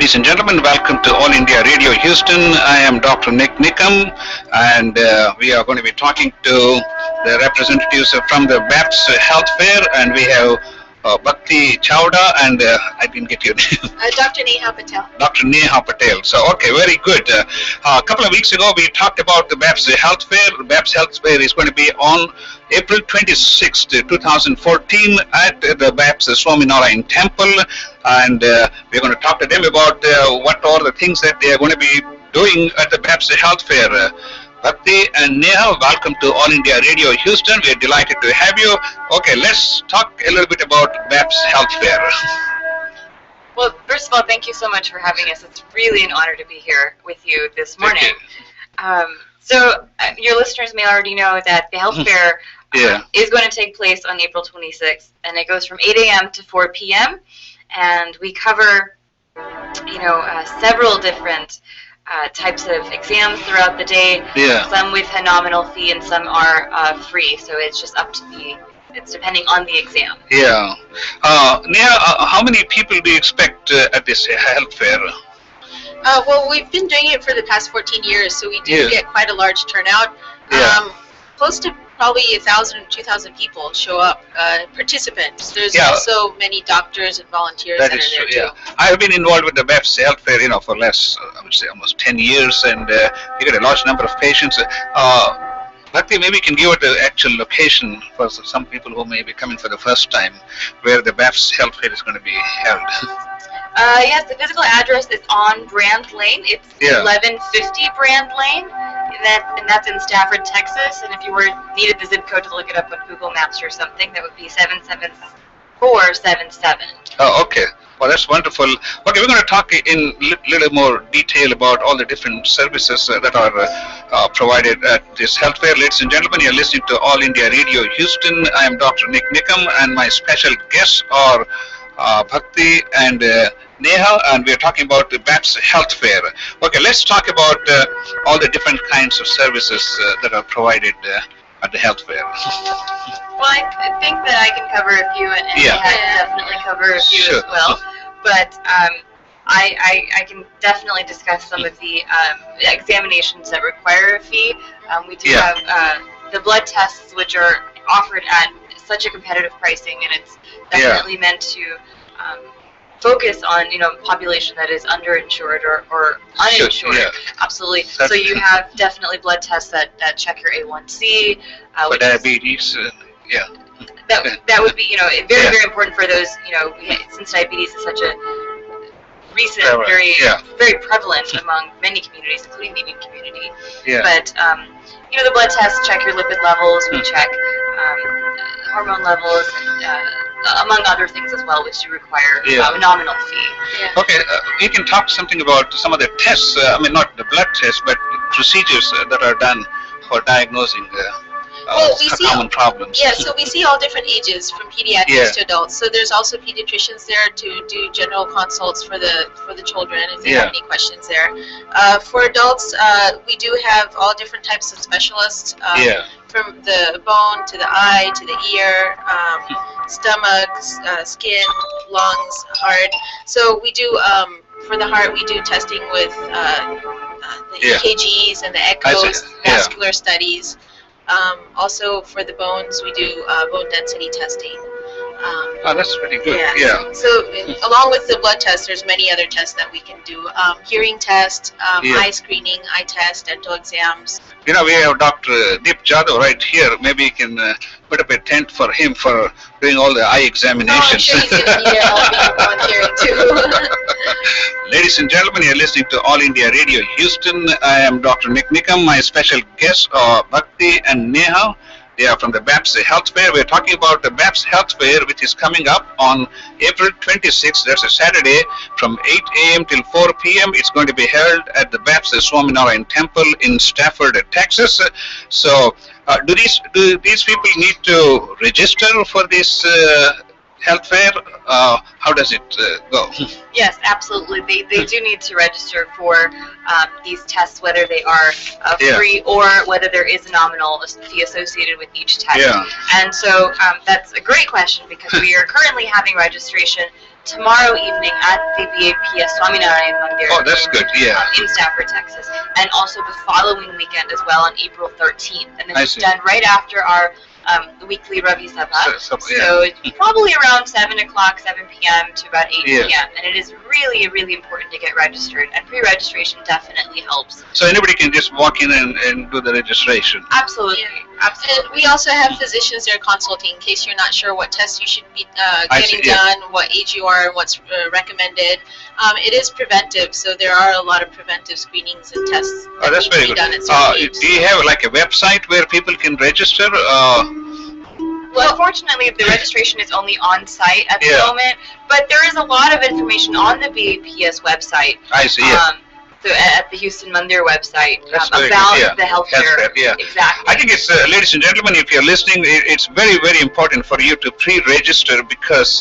Ladies and gentlemen, welcome to All India Radio Houston. I am Dr. Nik Nikam, and we are going to be talking to the representatives from the Baps Health Fair, and we have Bhakti Chavda, and I didn't get your name. Dr. Neha Patel. Dr. Neha Patel. So, okay, very good. A couple of weeks ago, we talked about the Baps Health Fair. The Baps Health Fair is going to be on April 26th, 2014 at the Baps Swaminarayan Temple, and we're going to talk to them about what are the things that they are going to be doing at the Baps Health Fair. Bhakti and Neha, welcome to All India Radio Houston. We are delighted to have you. Okay, let's talk a little bit about Baps Health Fair. Well, first of all, thank you so much for having us. It's really an honor to be here with you this morning. So your listeners may already know that the health fair is going to take place on April 26th, and it goes from 8 a.m. to 4 p.m. And we cover, several different types of exams throughout the day. Some with a nominal fee and some are free. So it's just up to it's depending on the exam. Neha, how many people do you expect at this health fair? Well, we've been doing it for the past 14 years, so we do get quite a large turnout. Close to probably 1,000 to 2,000 people show up, participants. There's also many doctors and volunteers that are there too. I have been involved with the Baps Health Fair, for less, I would say almost 10 years, and you get a large number of patients. Bhakti, maybe you can give it the actual location for some people who may be coming for the first time, where the Baps Health Fair is going to be held. Yes, the physical address is on Brand Lane. It's 1150 Brand Lane, and that's in Stafford, Texas. And if you needed the zip code to look it up on Google Maps or something, that would be 77477. Oh, okay. Well, that's wonderful. Okay, we're going to talk in little more detail about all the different services that are provided at this health fair. Ladies and gentlemen, you're listening to All India Radio Houston. I am Dr. Nik Nikam, and my special guests are Bhakti and Neha, and we're talking about the Baps Health Fair. Okay, let's talk about all the different kinds of services that are provided at the health fair. Well, I think that I can cover a few, and Neha can definitely cover a few as well. But I can definitely discuss some of the examinations that require a fee. We do have the blood tests, which are offered at such a competitive pricing, and it's definitely meant to focus on population that is underinsured or uninsured. Absolutely. So you have definitely blood tests that check your A1C. For diabetes, That would be very very important for those since diabetes is such a recent very prevalent among many communities, including the Indian community. But the blood tests check your lipid levels. We check hormone levels, among other things as well, which do require a nominal fee. Okay, you can talk something about some of the tests. Not the blood tests, but procedures that are done for diagnosing common problems. So we see all different ages, from pediatrics to adults. So there's also pediatricians there to do general consults for the children if they have any questions there. For adults, we do have all different types of specialists, from the bone to the eye to the ear, stomach, skin, lungs, heart. So we do for the heart, we do testing with the EKGs and the echoes, vascular studies. Also for the bones, we do bone density testing. That's pretty good. So along with the blood test, there's many other tests that we can do. Hearing test, eye screening, eye test, dental exams. We have Dr. Deep Jadhav right here. Maybe you can put up a tent for him for doing all the eye examinations. I'm sure he's going to need help volunteering too. Ladies and gentlemen, you're listening to All India Radio Houston. I am Dr. Nik Nikam. My special guests are Bhakti and Neha. They are from the Baps Health Fair. We're talking about the Baps Health Fair, which is coming up on April 26th. That's a Saturday from 8 a.m. till 4 p.m. It's going to be held at the Baps Swaminarayan Temple in Stafford, Texas. So, do these people need to register for this health fair? How does it go? Yes, absolutely. They do need to register for these tests, whether they are free or whether there is a nominal fee associated with each test. And so that's a great question, because we are currently having registration tomorrow evening at the BAPS Swaminarayan Mandir. Oh, that's good. Yeah. In Stafford, Texas, and also the following weekend as well on April 13th, and this is done right after our weekly Ravi Sabha. So it's probably around 7 o'clock, 7 p.m. to about 8 p.m. And it is really, really important to get registered. And pre-registration definitely helps. So anybody can just walk in and do the registration? Absolutely. Absolutely. And we also have physicians there consulting in case you're not sure what tests you should be getting done, what age you are, and what's recommended. It is preventive, so there are a lot of preventive screenings and tests that that's need very to be good. done at certain ages. Do you have like a website where people can register? Well, unfortunately, the registration is only on site at the moment, but there is a lot of information on the BAPS website. I see. So at the Houston Mandir website about the healthcare. Exactly. I think it's, ladies and gentlemen, if you're listening, it's very, very important for you to pre-register because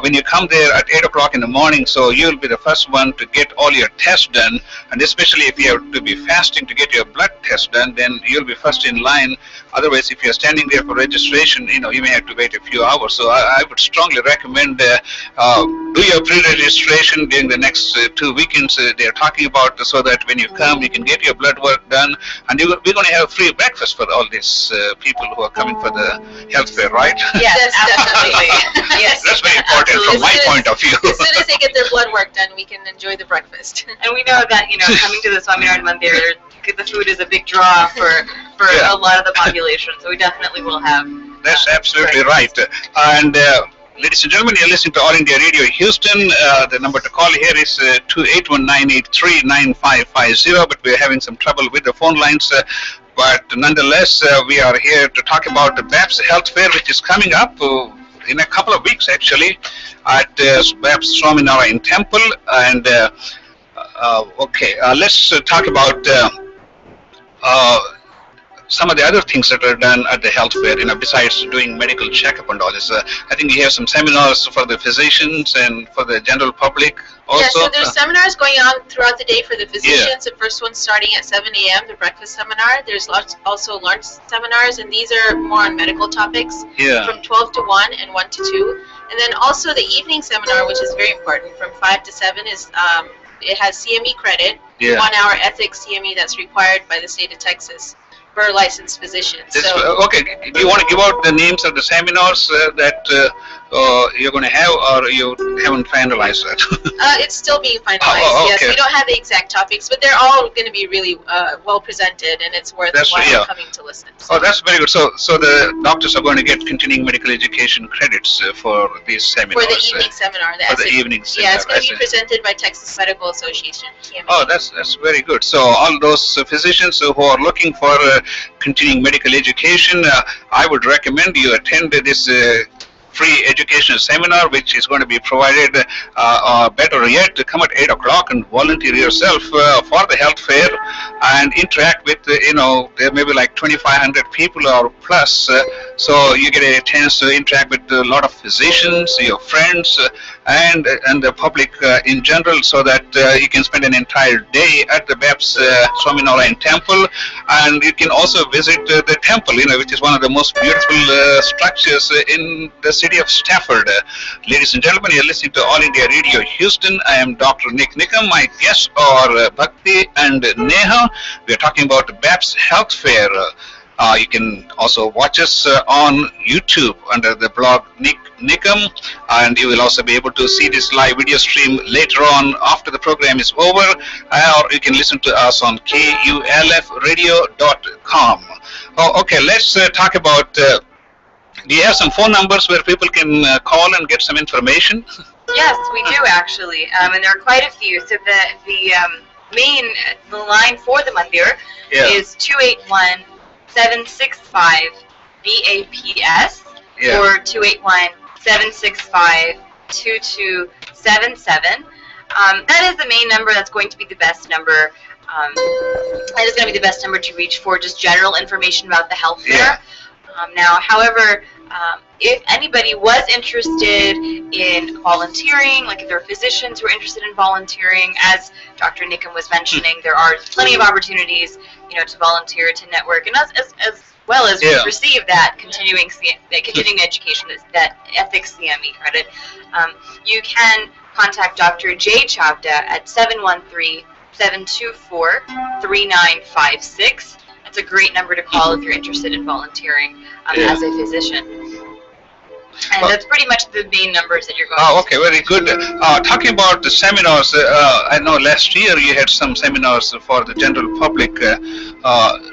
when you come there at 8 o'clock in the morning, so you'll be the first one to get all your tests done, and especially if you have to be fasting to get your blood test done, then you'll be first in line. Otherwise, if you're standing there for registration, you may have to wait a few hours. So I would strongly recommend do your pre-registration during the next 2 weekends they're talking about, so that when you come, you can get your blood work done, and we're going to have free breakfast for all these people who are coming for the health fair, right? Yes, definitely. Yes, that's very important from my point of view. As soon as they get their blood work done, we can enjoy the breakfast. And we know that coming to the Swaminarayan Mandir, the food is a big draw for a lot of the population, so we definitely will have. That's absolutely right. And ladies and gentlemen, you're listening to All India Radio Houston. The number to call here is 281-983-9550, but we're having some trouble with the phone lines. But nonetheless, we are here to talk about the Baps Health Fair, which is coming up in a couple of weeks, actually, at Baps Swaminarayan Temple. And let's talk about some of the other things that are done at the health fair, besides doing medical checkup and all this. I think you have some seminars for the physicians and for the general public also. Yeah, so there's seminars going on throughout the day for the physicians. The first one's starting at 7 a.m., the breakfast seminar. There's also lunch seminars, and these are more on medical topics from 12 to 1 and 1 to 2. And then also the evening seminar, which is very important, from 5 to 7 is it has CME credit, 1 hour ethics CME that's required by the state of Texas for licensed physicians. Okay, do you want to give out the names of the seminars that you're going to have, or you haven't finalized that? It's still being finalized, yes. We don't have the exact topics, but they're all going to be really well presented, and it's worth coming to listen. So. Oh, that's very good. So the doctors are going to get continuing medical education credits for these seminars. For the evening seminar. The evening seminar. Yeah, it's going to be presented by Texas Medical Association, TMA. Oh, that's very good. So all those physicians who are looking for continuing medical education, I would recommend you attend this free educational seminar, which is going to be provided, better yet, to come at 8 o'clock and volunteer yourself for the health fair and interact with, there may be like 2,500 people or plus, so you get a chance to interact with a lot of physicians, your friends, and the public in general, so that you can spend an entire day at the Baps Swaminarayan Temple, and you can also visit the temple, which is one of the most beautiful structures in the city of Stafford. Ladies and gentlemen, you're listening to All India Radio Houston. I am Dr. Nik Nikam. My guests are Bhakti and Neha. We are talking about the Baps Health Fair. You can also watch us on YouTube under the blog Nik Nikam, and you will also be able to see this live video stream later on after the program is over, or you can listen to us on kulfradio.com. Okay, let's talk about do you have some phone numbers where people can call and get some information? Yes, we do actually, and there are quite a few. So the line for the Mandir is 281-765-BAPS or 281-765-2277. That is the main number. That's going to be the best number. That is going to be the best number to reach for just general information about the health fair. Now, however, if anybody was interested in volunteering, like if there are physicians who are interested in volunteering, as Dr. Nikam was mentioning, there are plenty of opportunities, to volunteer, to network, and as well as receive that continuing education, that ethics CME credit. You can contact Dr. J. Chavda at 713-724-3956. That's a great number to call if you're interested in volunteering as a physician. And that's pretty much the main numbers that you're going to. Okay, very good. Talking about the seminars, I know last year you had some seminars for the general public. Do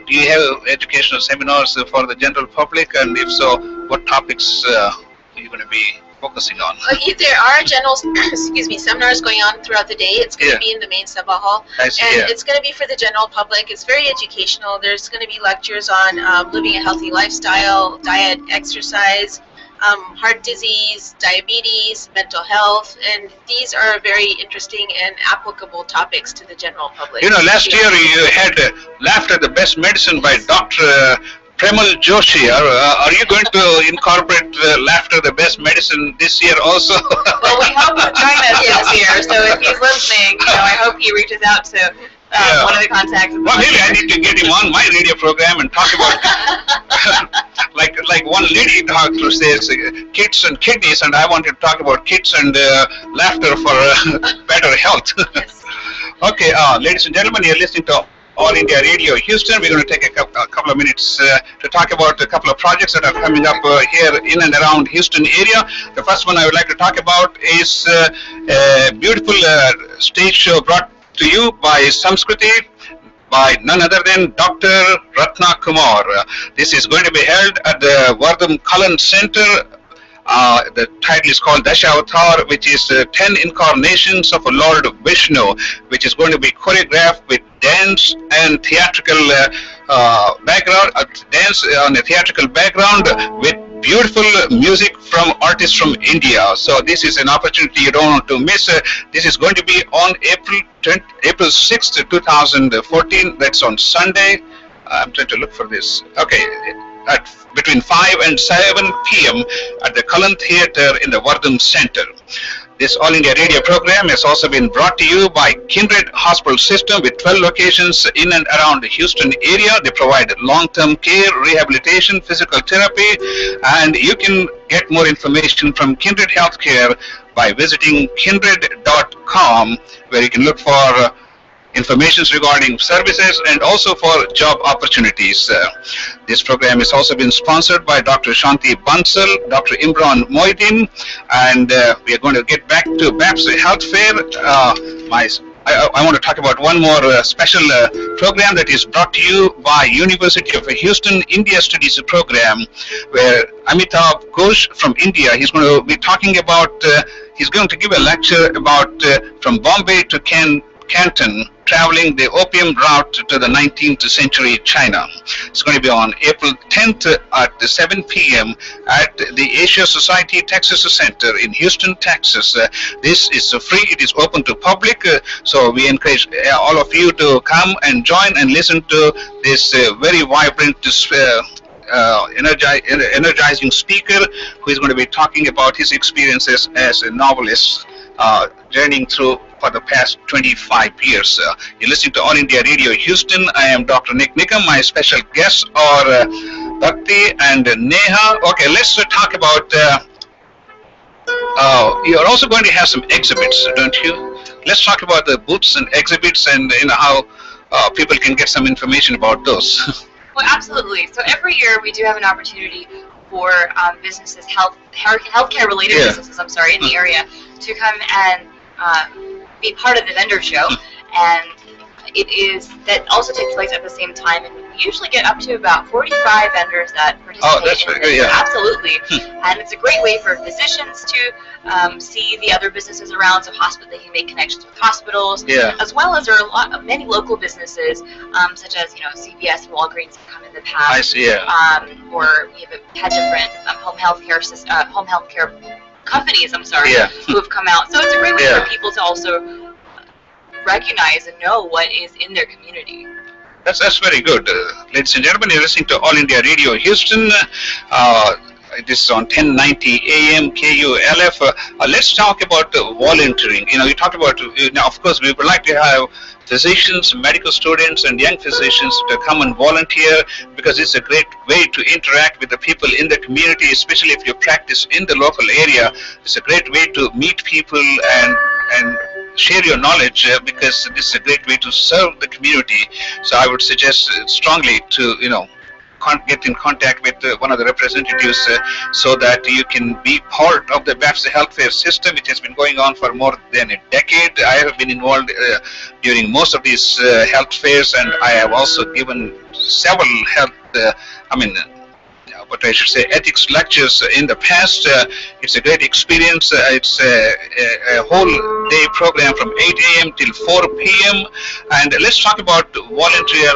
you have educational seminars for the general public? And if so, what topics are you going to be focusing on? There are general, seminars going on throughout the day. It's going to be in the main Sabha hall, it's going to be for the general public. It's very educational. There's going to be lectures on living a healthy lifestyle, diet, exercise, heart disease, diabetes, mental health, and these are very interesting and applicable topics to the general public. Last year you had Laughter the Best Medicine by Dr. Premal Joshi. Are you going to incorporate Laughter the Best Medicine this year also? Well, we hope he'll join us this year, so if he's listening, I hope he reaches out to one of the contacts. Well, maybe I need to get him on my radio program and talk about like one lady doctor says kids and kidneys, and I want to talk about kids and laughter for better health. Yes. Okay, ladies and gentlemen, you're listening to All India Radio Houston. We're going to take a couple of minutes to talk about a couple of projects that are coming up here in and around Houston area. The first one I would like to talk about is a beautiful stage show brought to you by Samskriti, by none other than Dr. Ratna Kumar. This is going to be held at the Vardham Kalan Center. The title is called Dashavatar, which is 10 incarnations of Lord Vishnu, which is going to be choreographed with dance and theatrical background, dance on a theatrical background with beautiful music from artists from India. So this is an opportunity you don't want to miss. This is going to be on April 6th, 2014. That's on Sunday. I'm trying to look for this. Okay, at between 5 and 7 p.m. at the Kalan Theatre in the Vardham Center. This All India Radio program has also been brought to you by Kindred Hospital System with 12 locations in and around the Houston area. They provide long-term care, rehabilitation, physical therapy, and you can get more information from Kindred Healthcare by visiting kindred.com, where you can look for information regarding services and also for job opportunities. This program has also been sponsored by Dr. Shanti Bansal, Dr. Imran Moidin, and we are going to get back to Baps Health Fair. I want to talk about one more special program that is brought to you by University of Houston India Studies program, where Amitabh Ghosh from India, he's going to be talking about, he's going to give a lecture about from Bombay to Canton, traveling the opium route to the 19th century China. It's going to be on April 10th at 7 p.m. at the Asia Society Texas Center in Houston, Texas. This is free. It is open to public. So we encourage all of you to come and join and listen to this very vibrant, energizing speaker who is going to be talking about his experiences as a novelist, journeying through for the past 25 years. You're listening to All India Radio Houston. I am Dr. Nik Nikam. My special guests are Bhakti and Neha. Okay, let's talk about, you're also going to have some exhibits, don't you? Let's talk about the booths and exhibits and how people can get some information about those. Well, absolutely. So every year we do have an opportunity for businesses, healthcare related businesses, in the area to come and be part of the vendor show, and that also takes place at the same time, and we usually get up to about 45 vendors that participate. Oh, that's very good, yeah. Absolutely. And it's a great way for physicians to see the other businesses around, so they can make connections with hospitals, as well as there are many local businesses, such as CVS and Walgreens have come in the past. I see, or we have had different home healthcare companies, who have come out. So it's a great way for people to also recognize and know what is in their community. That's very good. Ladies and gentlemen, you're listening to All India Radio Houston. This is on 1090 AM KULF. Let's talk about volunteering. You talked about, of course, we would like to have physicians, medical students, and young physicians to come and volunteer, because it's a great way to interact with the people in the community, especially if you practice in the local area. It's a great way to meet people and share your knowledge, because this is a great way to serve the community. So I would suggest strongly to, get in contact with one of the representatives so that you can be part of the Baps health fair system, which has been going on for more than a decade. I have been involved during most of these health fairs, and I have also given several health, what I should say, ethics lectures in the past. It's a great experience. It's a whole day program from 8 a.m. till 4 p.m. And let's talk about volunteer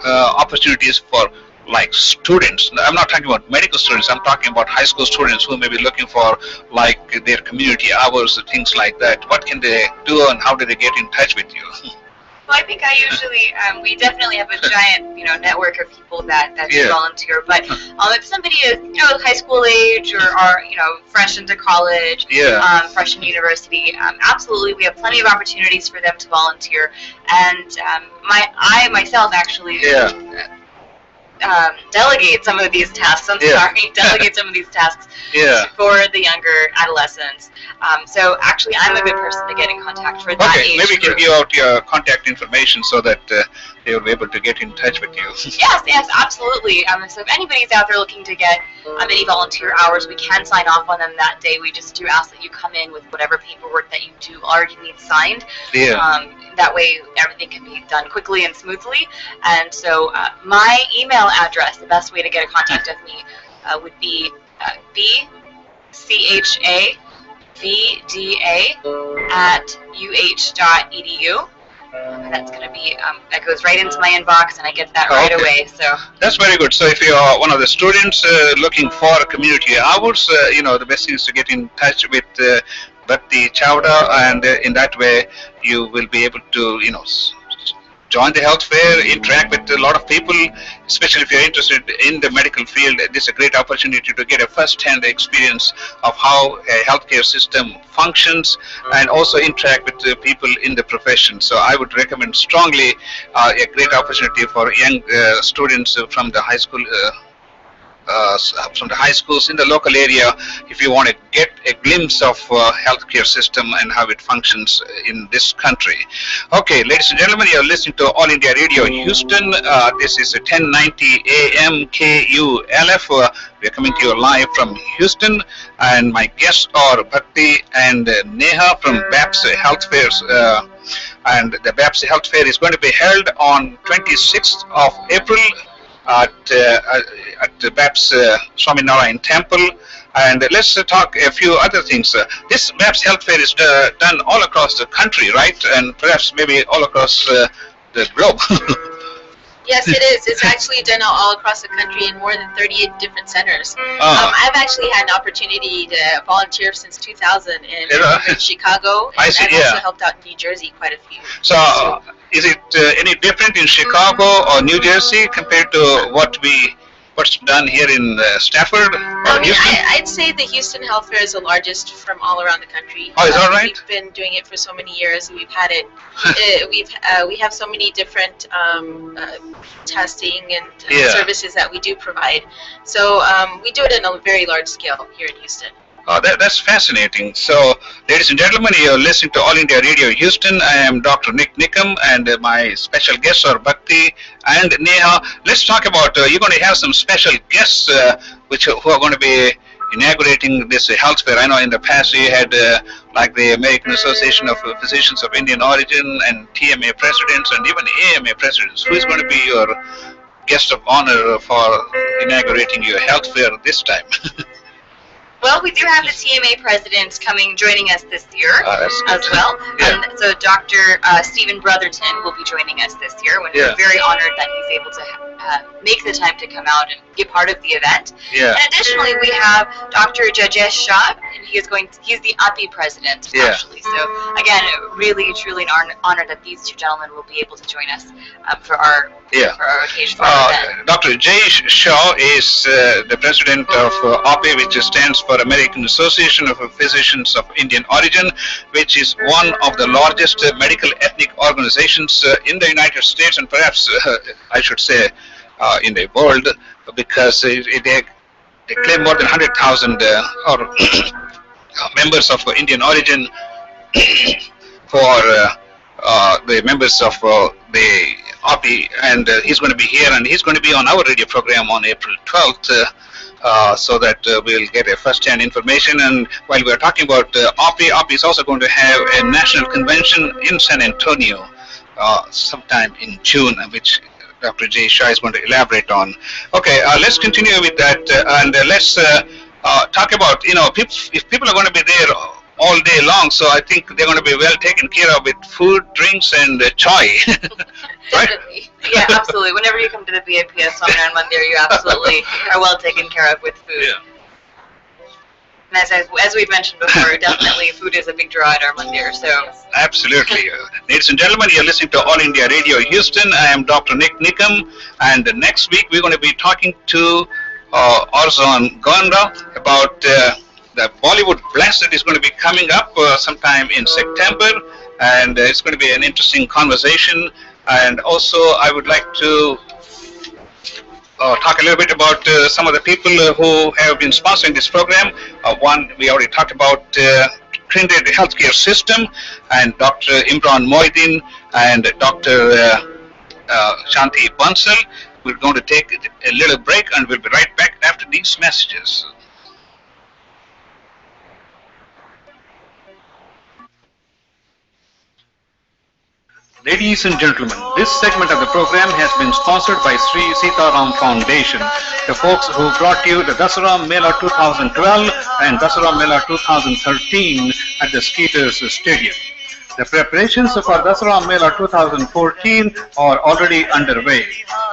opportunities for like students. I'm not talking about medical students. I'm talking about high school students who may be looking for like their community hours, things like that. What can they do, and how do they get in touch with you? Well, I think I usually, we definitely have a giant, network of people that do volunteer. But if somebody is, high school age or fresh into college, fresh in university, absolutely, we have plenty of opportunities for them to volunteer. And I myself actually delegate some of these tasks. Delegate some of these tasks for the younger adolescents. So actually, I'm a good person to get in contact for that age maybe you can group. give out your contact information so that they will be able to get in touch with you. Yes, absolutely. So if anybody's out there looking to get any volunteer hours, we can sign off on them that day. We just do ask that you come in with whatever paperwork that you do already need signed. That way, everything can be done quickly and smoothly. And so my email address, the best way to get a contact of me would be bchavda@uh.edu. And that's going to be, that goes right into my inbox, and I get that right away. So that's very good. So if you're one of the students looking for community hours, the best thing is to get in touch with Bhakti Chavda, and in that way you will be able to, join the health fair, interact with a lot of people, especially if you're interested in the medical field. This is a great opportunity to get a first-hand experience of how a healthcare system functions, and also interact with the people in the profession. So I would recommend strongly a great opportunity for young students from the high school from the high schools in the local area, if you want to get a glimpse of healthcare system and how it functions in this country. Okay, ladies and gentlemen, you're listening to All India Radio Houston. This is 1090 AM KULF. We're coming to you live from Houston, and my guests are Bhakti and Neha from Baps Health Fairs. And the Baps Health Fair is going to be held on 26th of April at the Baps Swaminarayan Temple. And let's talk a few other things. This Baps Health Fair is done all across the country, right? And perhaps maybe all across the globe. Yes, it is. It's actually done all across the country in more than 38 different centers. I've actually had an opportunity to volunteer since 2000 in Chicago, and I've also helped out in New Jersey quite a few. So is it any different in Chicago or New Jersey compared to what's done here in Stafford or Houston? I'd say the Houston Health Fair is the largest from all around the country. Oh, is that right? We've been doing it for so many years. We've had it. We have so many different testing and services that we do provide. So we do it in a very large scale here in Houston. That's fascinating. So, ladies and gentlemen, you're listening to All India Radio Houston. I am Dr. Nik Nikam, and my special guests are Bhakti and Neha. Let's talk about, you're going to have some special guests who are going to be inaugurating this health fair. I know in the past you had like the American Association of Physicians of Indian Origin and TMA presidents and even AMA presidents. Who is going to be your guest of honor for inaugurating your health fair this time? Well, we do have the TMA president joining us this year as well. Yeah. And so Dr. Stephen Brotherton will be joining us this year. We're very honored that he's able to make the time to come out and be part of the event. Yeah. And additionally, we have Dr. Jajesh Shah, and he's the API president, actually. So again, really, truly an honor that these two gentlemen will be able to join us for our occasion. Dr. Jay Shaw is the president of API, which stands for American Association of Physicians of Indian Origin, which is one of the largest medical ethnic organizations in the United States, and perhaps I should say in the world, because they claim more than 100,000 members of Indian origin for the members of the API, and he's going to be here, and he's going to be on our radio program on April 12th, so that we'll get a first-hand information. And while we're talking about API is also going to have a national convention in San Antonio sometime in June, which Dr. Jay Shah is going to elaborate on. Okay, let's continue with that, and let's talk about, if people are going to be there all day long, so I think they're going to be well taken care of with food, drinks, and chai. Right? Yeah, absolutely. Whenever you come to the BAPS Swaminarayan Mandir, you absolutely are well taken care of with food. Yeah. And as we've mentioned before, definitely food is a big draw at our mandir. So absolutely. Ladies and gentlemen, you're listening to All India Radio Houston. I am Dr. Nik Nikam, and next week we're going to be talking to Arzon Gonda about the Bollywood Blast that is going to be coming up sometime in September, and it's going to be an interesting conversation. And also I would like to talk a little bit about some of the people who have been sponsoring this program. One, we already talked about Trinidad Healthcare System, and Dr. Imran Moidin and Dr. Shanti Bansal. We're going to take a little break, and we'll be right back after these messages. Ladies and gentlemen, this segment of the program has been sponsored by Sri Sitaram Foundation, the folks who brought you the Dasara Mela 2012 and Dasara Mela 2013 at the Skeeters Stadium. The preparations for Dasara Mela 2014 are already underway.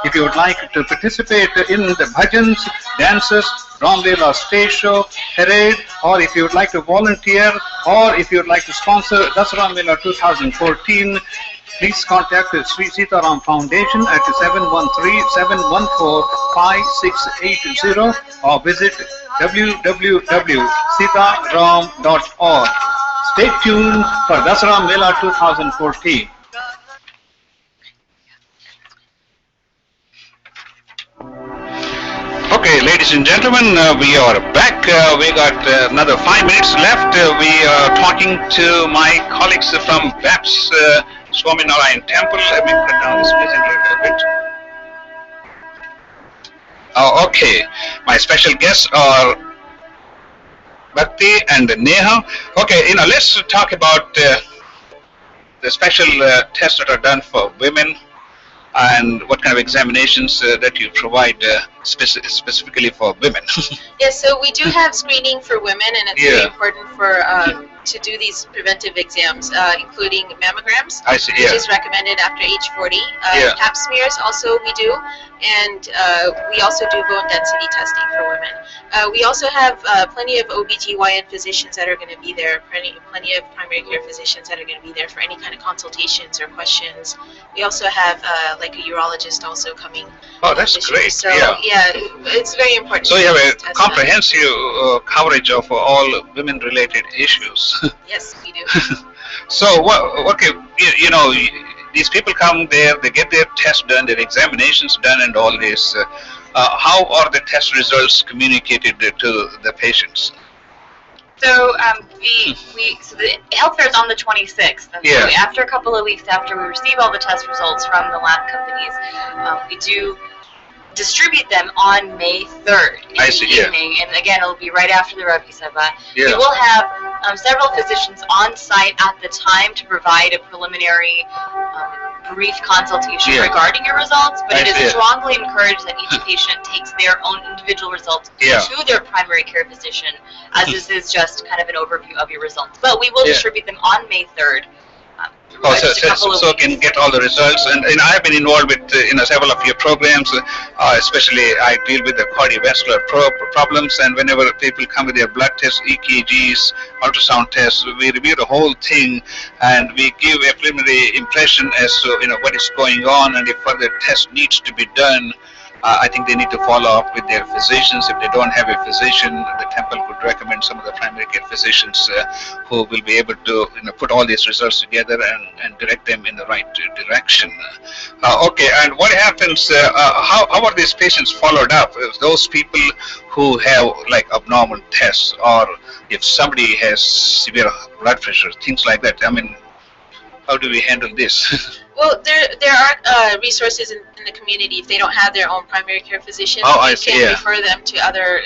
If you would like to participate in the bhajans, dances, Ramlila stage show, parade, or if you would like to volunteer, or if you would like to sponsor Dasara Mela 2014, please contact the Sri Sitaram Foundation at 713-714-5680 or visit www.sitaram.org. Stay tuned for Dasara Mela 2014. Okay, ladies and gentlemen, we are back. We got another 5 minutes left. We are talking to my colleagues from Baps Swaminarayan Temple. Let me put down this music a little bit. Okay, my special guests are Bhakti and Neha. Okay, let's talk about the special tests that are done for women, and what kind of examinations that you provide specifically for women. Yes, so we do have screening for women, and it's very important for to do these preventive exams, including mammograms, which is recommended after age 40. Pap smears also we do, and we also do bone density testing for women. We also have plenty of OBGYN physicians that are going to be there, plenty of primary care physicians that are going to be there for any kind of consultations or questions. We also have like a urologist also coming. Oh, that's great. So it's very important. So you have a comprehensive coverage of all women-related issues. Yes, we do. So, okay, these people come there, they get their tests done, their examinations done, and all this. How are the test results communicated to the patients? So the health fair is on the 26th, and so after a couple of weeks after we receive all the test results from the lab companies, we do distribute them on May 3rd in the evening, and again it'll be right after the Ravi Sabha. We will have several physicians on site at the time to provide a preliminary brief consultation regarding your results, but it is strongly encouraged that each patient takes their own individual results to their primary care physician, as this is just kind of an overview of your results. But we will distribute them on May 3rd. Oh, so can get all the results, and I have been involved with several of your programs. Especially, I deal with the cardiovascular problems, and whenever people come with their blood tests, EKGs, ultrasound tests, we review the whole thing, and we give a preliminary impression as to what is going on, and if further test needs to be done. I think they need to follow up with their physicians. If they don't have a physician, the temple could recommend some of the primary care physicians who will be able to put all these results together and direct them in the right direction. Okay, and what happens, how are these patients followed up? If those people who have like abnormal tests, or if somebody has severe blood pressure, things like that, I mean, how do we handle this? Well, there are resources in the community. If they don't have their own primary care physician, we can refer them to other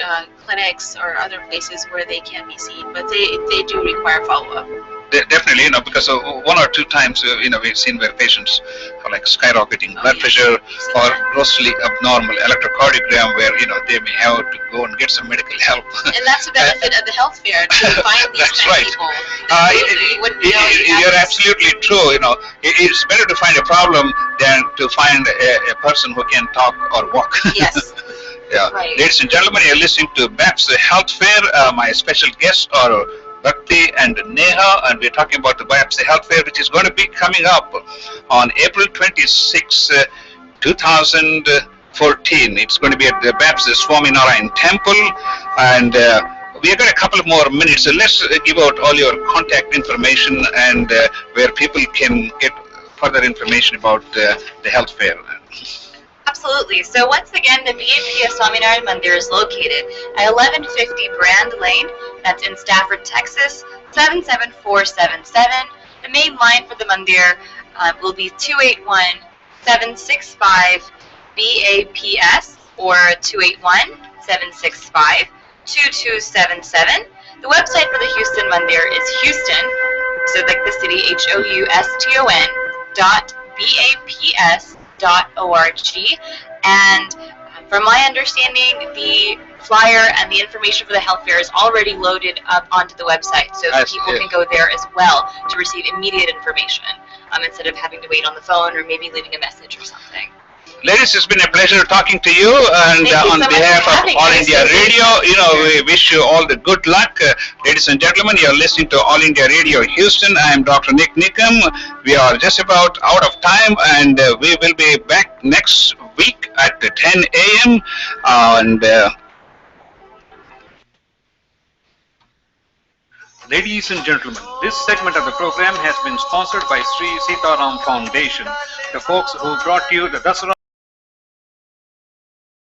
clinics or other places where they can be seen. But they do require follow-up. Definitely, because one or two times, we've seen where patients have like skyrocketing blood pressure or grossly abnormal electrocardiogram, where they may have to go and get some medical help. And that's the benefit of the health fair, to find these kind of people. You're absolutely true. It's better to find a problem than to find a person who can talk or walk. Yes. Yeah. Right. Ladies and gentlemen, you're listening to Baps Health Fair. My special guests are Bhakti and Neha, and we're talking about the Baps Health Fair, which is going to be coming up on April 26, 2014. It's going to be at the Baps Swaminarayan Temple, and we got a couple of more minutes. So let's give out all your contact information and where people can get further information about the health fair. Absolutely. So once again, the BAPS Swaminarayan Mandir is located at 1150 Brand Lane. That's in Stafford, Texas, 77477. The main line for the Mandir will be 281-765 BAPS or 281-765-2277. The website for the Houston Mandir is Houston, so like the city, HOUSTON.BAPS.org, and from my understanding, the flyer and the information for the health fair is already loaded up onto the website, so people can go there as well to receive immediate information instead of having to wait on the phone or maybe leaving a message or something. Ladies, it's been a pleasure talking to you, and on behalf of All India Radio, we wish you all the good luck. Ladies and gentlemen, you're listening to All India Radio Houston. I am Dr. Nik Nikam. We are just about out of time, and we will be back next week at 10 a.m. Ladies and gentlemen, this segment of the program has been sponsored by Sri Sitaram Foundation, the folks who brought you the Dasara